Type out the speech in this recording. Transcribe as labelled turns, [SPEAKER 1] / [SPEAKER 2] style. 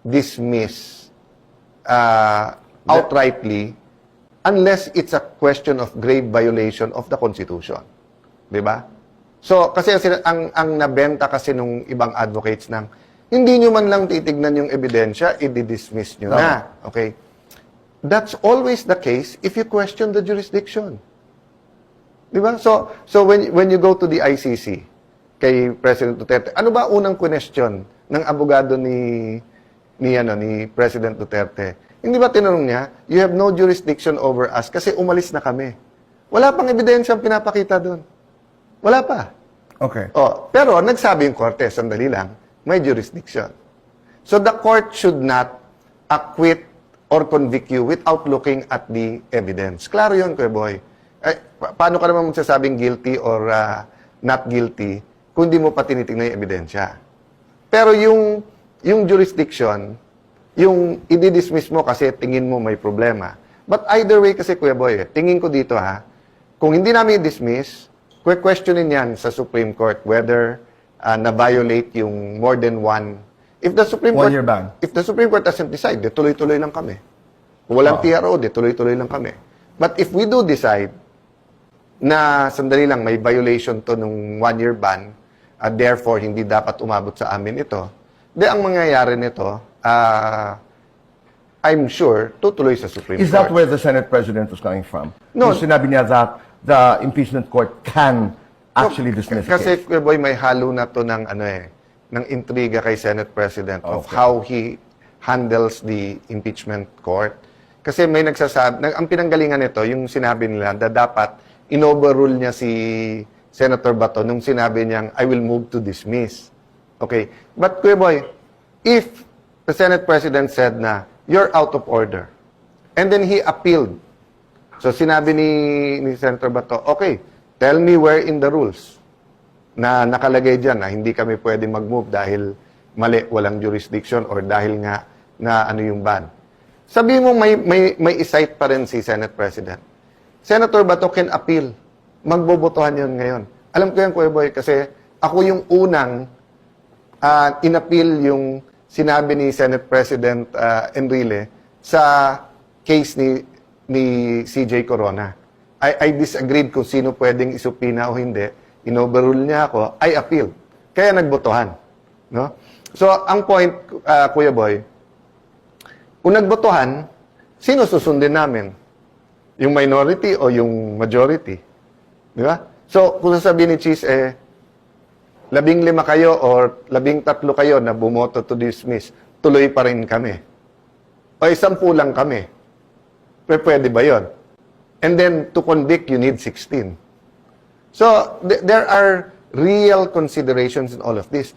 [SPEAKER 1] dismiss outrightly unless it's a question of grave violation of the Constitution. Di ba? So, kasi ang nabenta kasi nung ibang advocates ng hindi nyo man lang titignan yung ebidensya, i-dismiss nyo na. Okay? That's always the case if you question the jurisdiction. Di ba? So when you go to the ICC, kay President Duterte, ano ba unang question ng abogado ni President Duterte? Hindi ba tinanong niya, you have no jurisdiction over us kasi umalis na kami. Wala pang ebidensya ang pinapakita doon. Wala pa.
[SPEAKER 2] Okay.
[SPEAKER 1] Pero nagsabi yung korte, sandali lang, may jurisdiction. So the court should not acquit or convict you without looking at the evidence. Klaro yun, Kuya Boy. Paano ka naman magsasabing guilty or not guilty kung di mo pa tinitingnan yung ebidensya? Pero yung jurisdiction, yung i-dismiss mo kasi tingin mo may problema. But either way kasi, Kuya Boy, tingin ko dito kung hindi namin i-dismiss, questionin yan sa Supreme Court whether na-violate yung more than one. If the Supreme Court,
[SPEAKER 2] one-year ban.
[SPEAKER 1] If the Supreme Court doesn't decide, de tuloy-tuloy lang kami. Kung walang TRO, de tuloy-tuloy lang kami. But if we do decide na sandali lang, may violation to nung one-year ban, therefore, hindi dapat umabot sa amin ito, ang mangyayari nito, I'm sure, tutuloy sa Supreme Court.
[SPEAKER 2] Is that where the Senate President was coming from?
[SPEAKER 1] No.
[SPEAKER 2] Yung sinabi niya that the impeachment court can actually dismiss the
[SPEAKER 1] Kasi,
[SPEAKER 2] case.
[SPEAKER 1] Kuya Boy, may halo na to ng ng intriga kay Senate President of how he handles the impeachment court. Kasi may nagsasabi, ang pinanggalingan nito, yung sinabi nila na dapat inoverrule niya si Senator Bato nung sinabi niyang, I will move to dismiss. Okay. But, Kuya Boy, if the Senate President said na, you're out of order, and then he appealed, so sinabi ni Senator Bato, okay, tell me where in the rules na nakalagay dyan na hindi kami pwede mag-move dahil mali, walang jurisdiction or dahil nga na yung ban. Sabi mo may cite pa rin si Senate President. Senator Bato can appeal. Magbobotohan yun ngayon. Alam ko yan, Kuya Boy, kasi ako yung unang inappeal yung sinabi ni Senate President Enrile sa case ni CJ Corona. I disagreed kung sino pwedeng isupina o hindi. Inoverrule niya ako. I appeal. Kaya nagbotohan. No? So, ang point, Kuya Boy, kung nagbotohan, sino susundin namin? Yung minority o yung majority? Di ba? So, kung sasabihin ni Cheese, 15 kayo or 13 kayo na bumoto to dismiss, tuloy pa rin kami. O 10 lang kami. Pwede ba yun? And then, to convict, you need 16. So, there are real considerations in all of this.